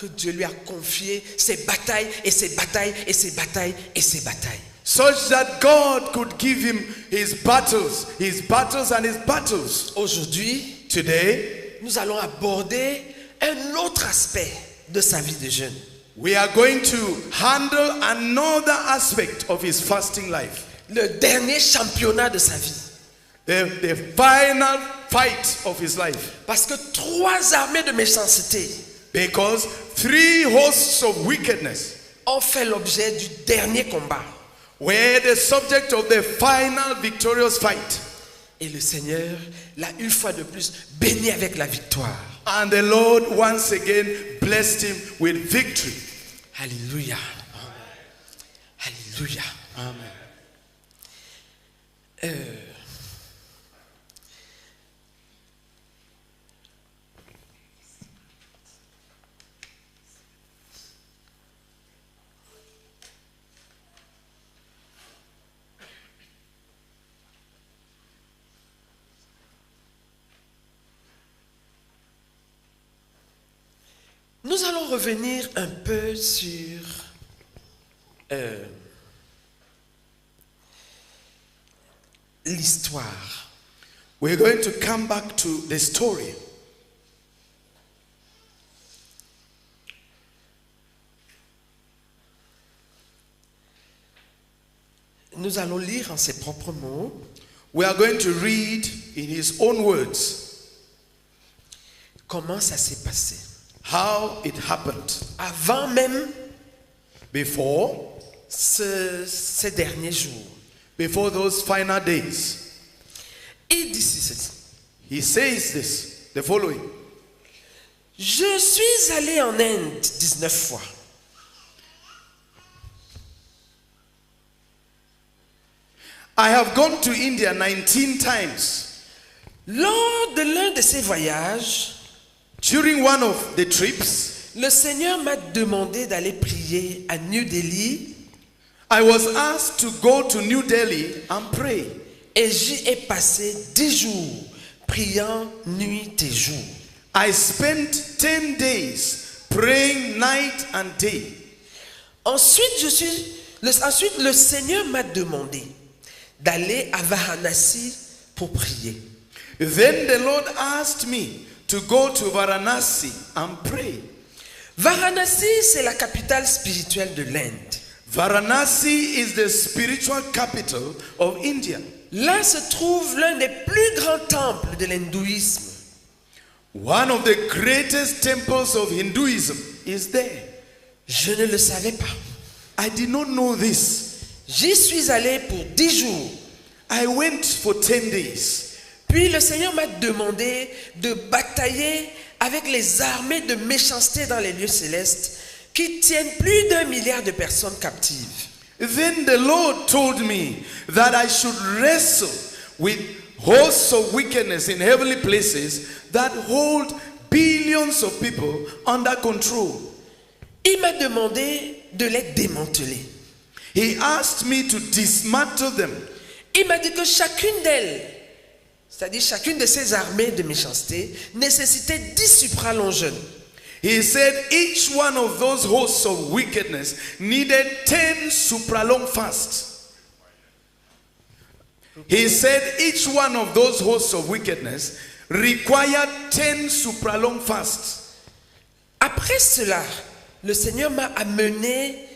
que Dieu lui a confié ces batailles et ces batailles et ces batailles et ces batailles. Such that God could give him his battles and his battles. Aujourd'hui, Today, nous allons aborder un autre aspect de sa vie de jeûne. we are going to handle another aspect of his fasting life. Le dernier championnat de sa vie. The final fight of his life. Parce que 3 armées de méchanceté Because 3 hosts of wickedness ont fait l'objet du dernier combat. were the subject of the final victorious fight. Et le Seigneur l'a une fois de plus béni avec la victoire. And the Lord once again blessed him with victory. Alléluia. Alléluia. Amen. Nous allons revenir un peu sur l'histoire. We're going to come back to the story. Nous allons lire en ses propres mots We are going to read in his own words comment ça s'est passé. how it happened. Avant même Before ces derniers jours. before those final days. Il dit ceci. He says this, the following. Je suis allé en Inde 19 fois. I have gone to India 19 times. Lors de l'un de ces voyages, During one of the trips, le Seigneur m'a demandé d'aller prier à New Delhi I was asked to go to New Delhi and pray. et j'y ai passé 10 jours priant nuit et jour. I spent 10 days praying night and day. Ensuite, le Seigneur m'a demandé d'aller à Varanasi pour prier. Then the Lord asked me to go to Varanasi and pray. Varanasi, c'est la capitale spirituelle de l'Inde. Varanasi is the spiritual capital of India. Là se trouve l'un des plus grands temples de l'hindouisme. One of the greatest temples of Hinduism is there. Je ne le savais pas. I did not know this. J'y suis allé pour 10 jours. I went for 10 days. Puis le Seigneur m'a demandé de batailler avec les armées de méchanceté dans les lieux célestes qui tiennent plus d'1 milliard de personnes captives. Then the Lord told me that I should wrestle with hosts of wickedness in heavenly places that hold billions of people under control. Il m'a demandé de les démanteler. He asked me to dismantle them. Il m'a dit que chacune d'elles, c'est-à-dire chacune de ces armées de méchanceté, nécessitait 10 supralonges. He said each one of those hosts of wickedness needed 10 supralong fasts. He said each one of those hosts of wickedness required 10 supralong fasts. Après cela, le Seigneur m'a amené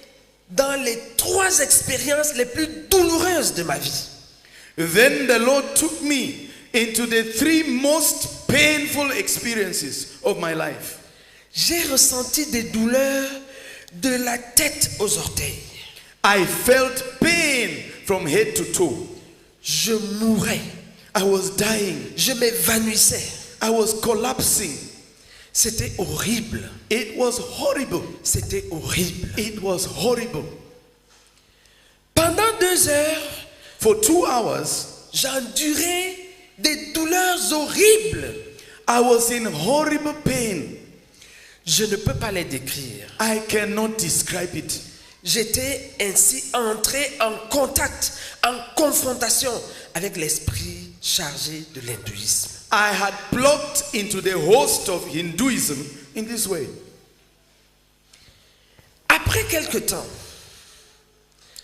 dans les 3 expériences les plus douloureuses de ma vie. Then the Lord took me into the 3 most painful experiences of my life. J'ai ressenti des douleurs de la tête aux orteils. I felt pain from head to toe. Je mourais. I was dying. Je m'évanouissais. I was collapsing. C'était horrible. It was horrible. C'était horrible. It was horrible. Pendant 2 heures, For 2 hours, j'endurais des douleurs horribles. I was in horrible pain. Je ne peux pas les décrire. I cannot describe it. J'étais ainsi entré en contact, en confrontation avec l'esprit chargé de l'hindouisme. I had plugged into the host of Hinduism in this way. Après quelque temps,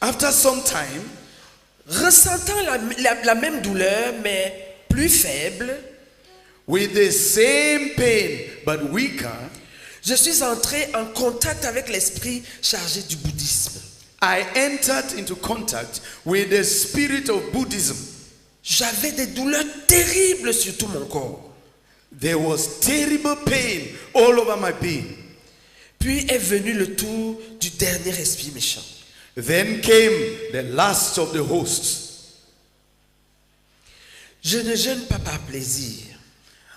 after some time, ressentant la même douleur, mais plus faible, with the same pain but weaker, je suis entré en contact avec l'esprit chargé du bouddhisme. I entered into contact with the spirit of Buddhism. J'avais des douleurs terribles sur tout mon corps. There was terrible pain all over my being. Puis est venu le tour du dernier esprit méchant. Then came the last of the hosts. Je ne jeûne pas par plaisir.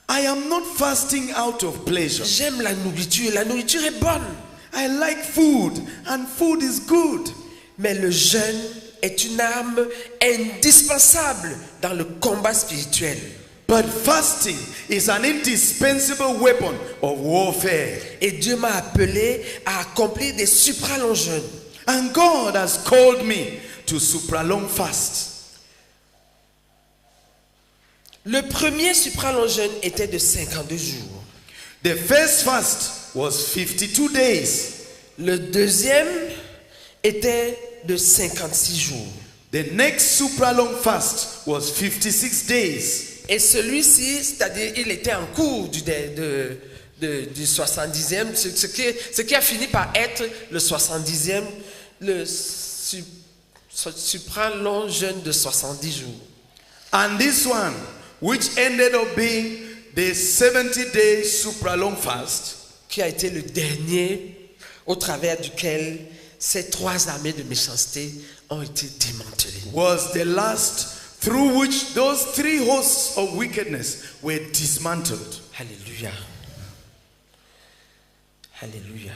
I am not fasting out of pleasure. J'aime la nourriture est bonne. I like food and food is good. Mais le jeûne est une arme indispensable dans le combat spirituel. But fasting is an indispensable weapon of warfare. Et Dieu m'a appelé à accomplir des supralongs jeûnes. And God has called me to supralong fast. Le premier supralong jeûne était de 52 jours. The first fast was 52 days. Le deuxième était de 56 jours. The next supralong fast was 56 days. Et celui-ci, c'est-à-dire il était en cours du 70e, ce qui a fini par être le 70e, le supralong jeûne de 70 jours. And this one, which ended up being the 70-day supralong fast, qui a été le dernier au travers duquel ces trois armées de méchanceté ont été démantelées. was the last through which those three hosts of wickedness were dismantled. Alléluia. Alléluia.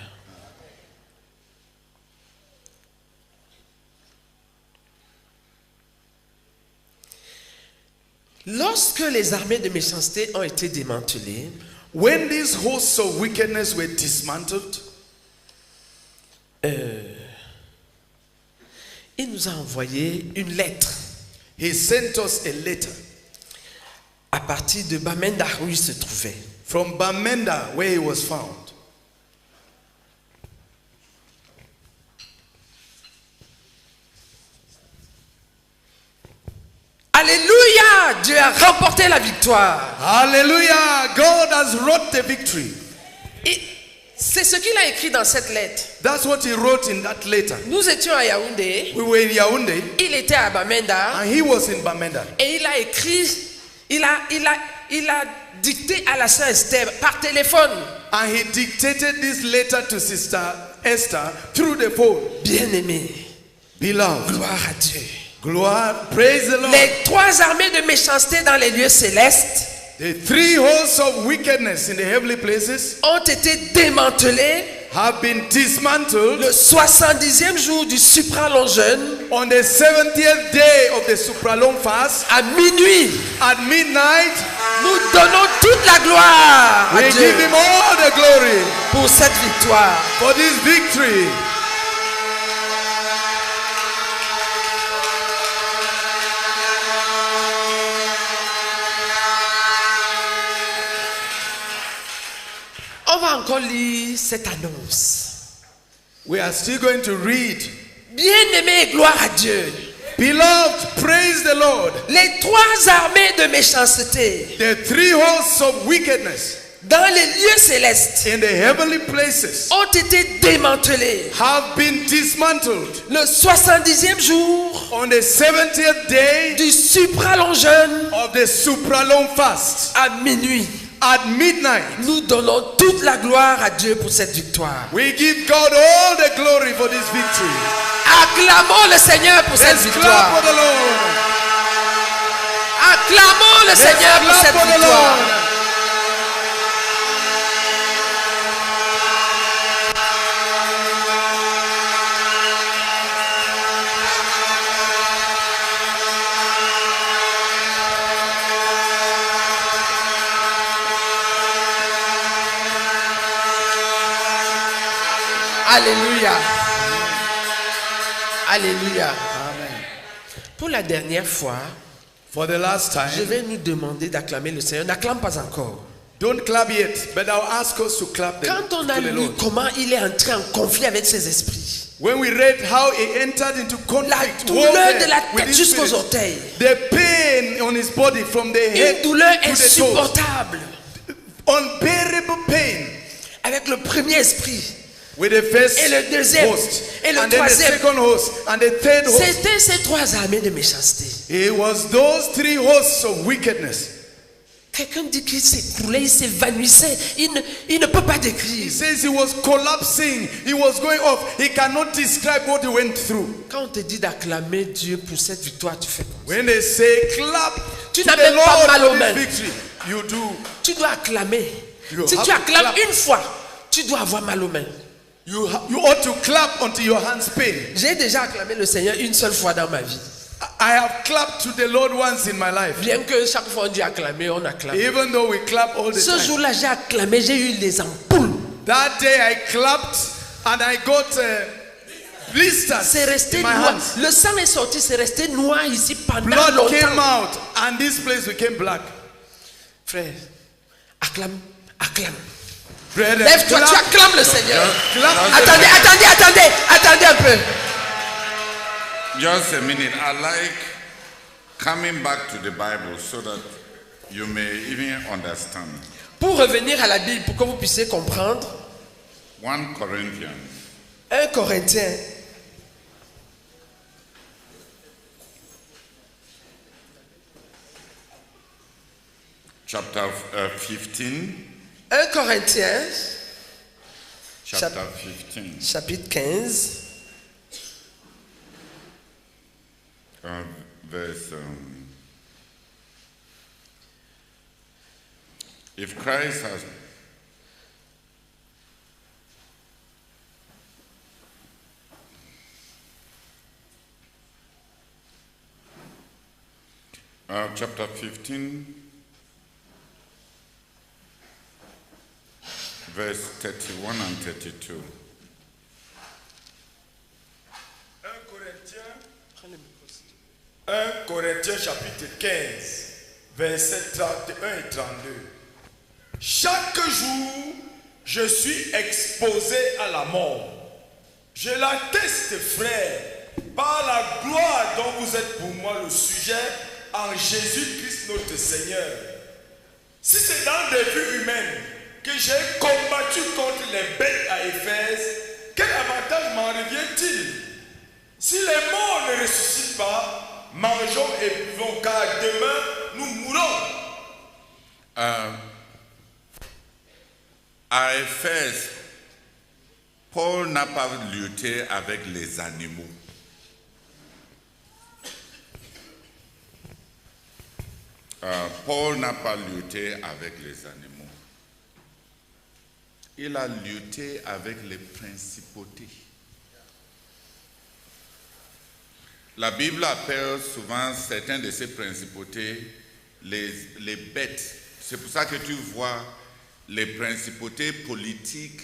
Lorsque les armées de méchanceté ont été démantelées, When these hosts of wickedness were dismantled, il nous a envoyé une lettre he sent us a letter à partir de Bamenda où il se trouvait. from Bamenda, where he was found. Alléluia! Dieu a remporté la victoire. Hallelujah! God has wrought the victory. Et c'est ce qu'il a écrit dans cette lettre. That's what he wrote in that letter. Nous étions à Yaoundé, We were in Yaoundé, il était à Bamenda and he was in Bamenda. et il a écrit, il a dicté à la sœur Esther par téléphone. And he dictated this letter to Sister Esther through the phone. Bien-aimé, Beloved, gloire à Dieu. glory, praise the Lord. Les trois armées de méchanceté dans les lieux célestes The three hosts of wickedness in the heavenly places ont été démantelées have been dismantled le 70e jour du supralong jeûne on the 70th day of the supralong fast à minuit. at midnight. Nous donnons toute la gloire à We Dieu give him all the glory pour cette victoire. for this victory. On va encore lire cette annonce. We are still going to read. Bien-aimé, gloire à Dieu. Beloved, praise the Lord. Les trois armées de méchanceté The three hosts of wickedness dans les lieux célestes in the heavenly places ont été démantelées have been dismantled le 70e jour on the 70th day du supralong jeûne of the supralong fast à minuit. at midnight. Nous donnons toute la gloire à Dieu pour cette victoire. We give God all the glory for this victory. Acclamons le Seigneur pour cette Let's clap victoire. for the Lord. Acclamons le Let's Seigneur pour clap cette for the victoire. Lord. Alléluia. Alléluia. Amen. Pour la dernière fois, For the last je time, vais nous demander d'acclamer le Seigneur. N'acclame pas encore. don't clap yet, but I'll ask us to clap Quand on a to the lu Lord. comment il est entré en conflit avec ses esprits, When we read how he entered into La conflict, douleur warfare de la with tête his jusqu'aux spirit, orteils. the pain on his body from the Une head douleur to the toes, insupportable. unbearable pain. Avec le premier esprit. With the first Et le deuxième. host, Et le and then the troisième. second host, and the third host. C'était ces trois armées de méchanceté. It was those three hosts of wickedness. Quelqu'un dit qu'il s'écroulait, il s'évanouissait. Il ne peut pas He décrire. says he was collapsing. He was going off. He cannot describe what he went through. Quand on te dit d'acclamer Dieu pour cette victoire, tu fais comme ça. When they say clap Tu to n'as the même pas Lord mal aux for mains. this victory, you do. Tu dois acclamer. You Si have tu to acclames clap. une fois, tu dois avoir mal aux mains. You ought to clap until your hands pain. J'ai déjà acclamé le Seigneur une seule fois dans ma vie. I have clapped to the Lord once in my life. Bien que chaque fois on dit acclamer, on acclame. Even though we clap all the Ce time. jour-là, j'ai acclamé, j'ai eu les ampoules. That day I clapped and I got blisters C'est resté in my noir. hands. Le sang est sorti, c'est resté noir ici pendant Blood came longtemps. out and this place became black. Frère, acclame, acclame. Brethren, Lève-toi, clap, tu acclames le Seigneur. clap. Attendez un peu. Just a minute. I like coming back to the Bible so that you may even understand. Pour revenir à la Bible, pour que vous puissiez comprendre, 1 Corinthians 1 Corinthiens, chapter 15. 1 Corinthiens, Chapter 15. chapitre 15, Verse. If Christ has. Chapter 15, verse 31 and 32. 1 Corinthiens chapitre 15, versets 31 et 32. Chaque jour, je suis exposé à la mort. Je l'atteste, frère, par la gloire dont vous êtes pour moi le sujet en Jésus-Christ notre Seigneur. Si c'est dans des vues humaines que j'ai combattu contre les bêtes à Éphèse, quel avantage m'en revient-il? Si les morts ne ressuscitent pas, mangeons et buvons, car demain nous mourrons. À Éphèse, Paul n'a pas lutté avec les animaux. Paul n'a pas lutté avec les animaux. Il a lutté avec les principautés. La Bible appelle souvent certains de ces principautés les bêtes. C'est pour ça que tu vois les principautés politiques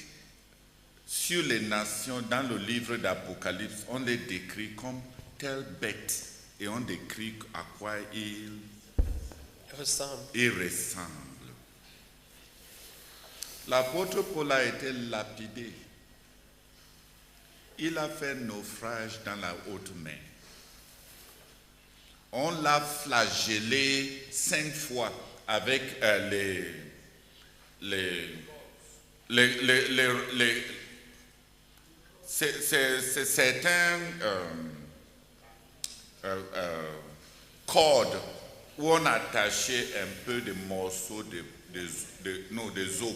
sur les nations dans le livre d'Apocalypse. On les décrit comme telles bêtes et on décrit à quoi ils ressemblent. L'apôtre Paul a été lapidé. Il a fait naufrage dans la haute mer. On l'a flagellé 5 fois avec c'est certains cordes où on attachait un peu de morceaux des os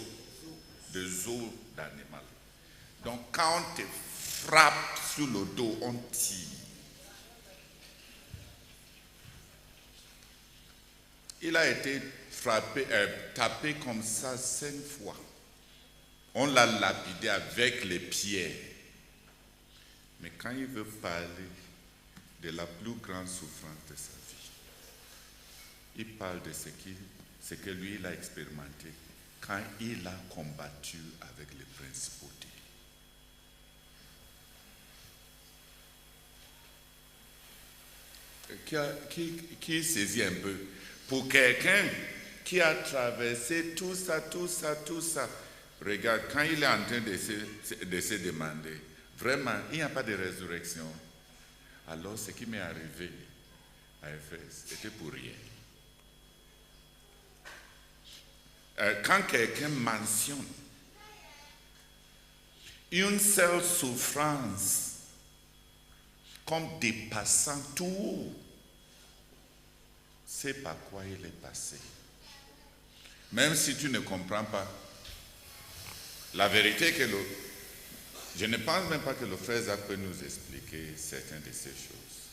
d'animal. Donc quand on te frappe sur le dos, on tire. Il a été tapé comme ça 5 fois. On l'a lapidé avec les pierres. Mais quand il veut parler de la plus grande souffrance de sa vie, il parle de ce que lui il a expérimenté quand il a combattu avec les principautés. Qui saisit un peu? Pour quelqu'un qui a traversé tout ça, regarde, quand il est en train de se demander, Vraiment, il n'y a pas de résurrection. Alors, ce qui m'est arrivé à Éphèse, c'était pour rien. Quand quelqu'un mentionne une seule souffrance comme dépassant tout, c'est par quoi il est passé. Même si tu ne comprends pas, la vérité que je ne pense même pas que le frère Zach peut nous expliquer certaines de ces choses.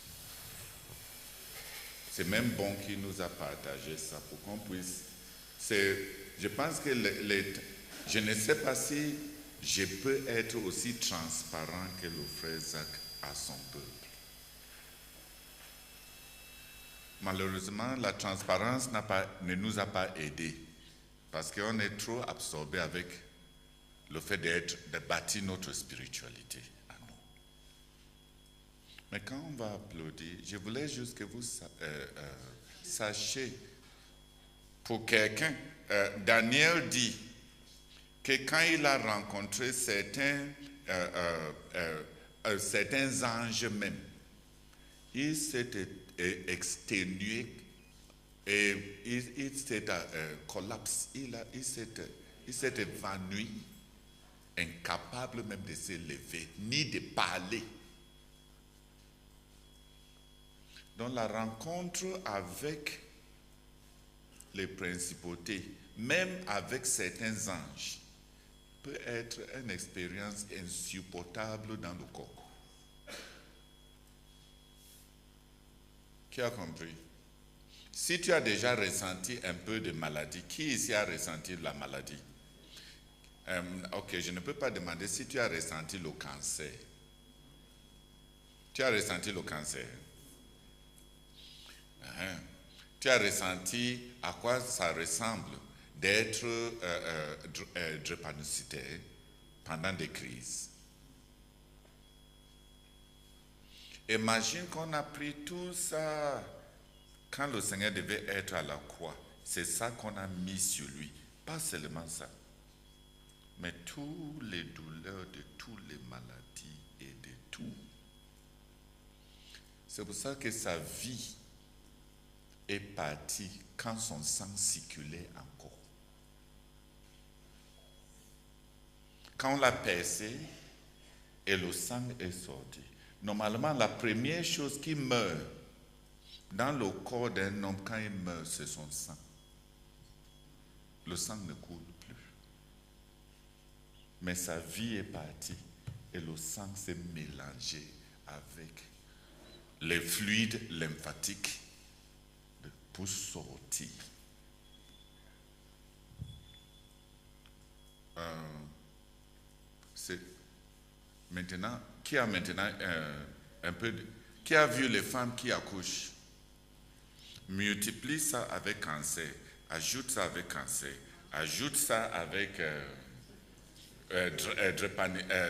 C'est même bon qu'il nous a partagé ça pour qu'on puisse... Je pense que je ne sais pas si je peux être aussi transparent que le frère Zach à son peuple. Malheureusement, la transparence ne nous a pas aidés parce qu'on est trop absorbé avec le fait de bâtir notre spiritualité à nous. Mais quand on va applaudir, je voulais juste que vous sachiez, pour quelqu'un, Daniel dit que quand il a rencontré certains anges même, il s'est exténué et il s'est collapsé, il s'est évanoui, incapable même de se lever, ni de parler. Donc la rencontre avec les principautés, même avec certains anges, peut être une expérience insupportable dans le corps. Qui a compris? Si tu as déjà ressenti un peu de maladie, qui ici a ressenti la maladie? Ok, je ne peux pas demander si tu as ressenti le cancer. Tu as ressenti le cancer? Tu as ressenti à quoi ça ressemble d'être drépanocytaire pendant des crises. Imagine qu'on a pris tout ça quand le Seigneur devait être à la croix. C'est ça qu'on a mis sur lui. Pas seulement ça, mais toutes les douleurs de toutes les maladies et de tout. C'est pour ça que sa vie est partie quand son sang circulait encore. Quand on l'a percé et le sang est sorti. Normalement, la première chose qui meurt dans le corps d'un homme quand il meurt, c'est son sang. Le sang ne coule plus. Mais sa vie est partie et le sang s'est mélangé avec les fluides lymphatiques pour sortir. C'est maintenant, qui a maintenant qui a vu les femmes qui accouchent? Multiplie ça avec cancer, ajoute ça avec cancer, ajoute ça avec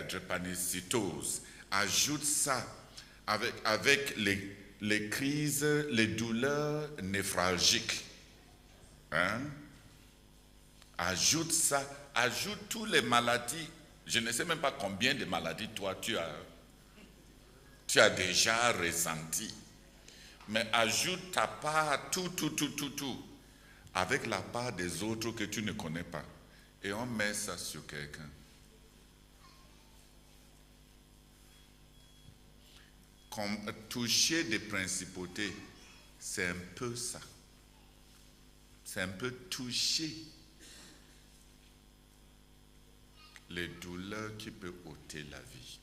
drépanocytose, ajoute ça avec les crises, les douleurs névralgiques. Hein? Ajoute ça, ajoute toutes les maladies. Je ne sais même pas combien de maladies toi tu as déjà ressenti. Mais ajoute ta part, tout, avec la part des autres que tu ne connais pas. Et on met ça sur quelqu'un. Comme toucher des principautés, c'est un peu ça. C'est un peu toucher les douleurs qui peuvent ôter la vie.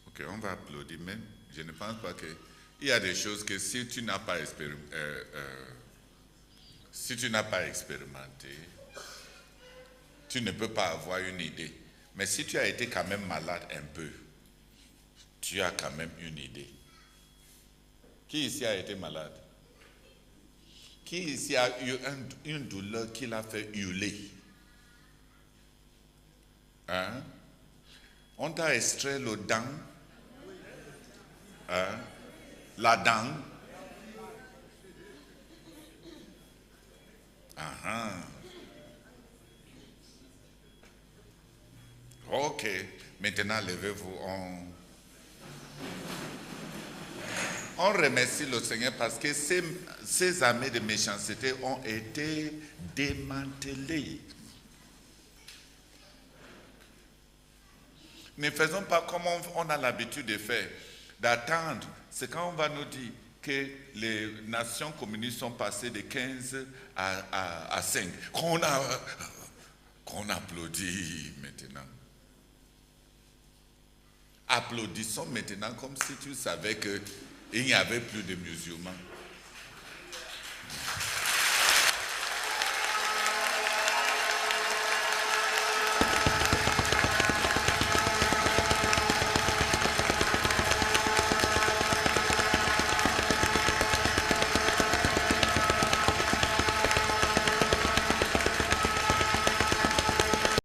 Ok, on va applaudir, mais je ne pense pas que... Il y a des choses que si tu n'as pas expérimenté, tu ne peux pas avoir une idée. Mais si tu as été quand même malade un peu, tu as quand même une idée. Qui ici a été malade? Qui ici a eu une douleur qui l'a fait hurler? Hein? On t'a extrait le dent? Hein? La dent? Ok, maintenant levez-vous. On remercie le Seigneur parce que ces armées de méchanceté ont été démantelées. Ne faisons pas comme on a l'habitude de faire, d'attendre. C'est quand on va nous dire que les nations communistes sont passées de 15 à 5, qu'on applaudit maintenant. Applaudissons maintenant comme si tu savais qu'il n'y avait plus de musulmans.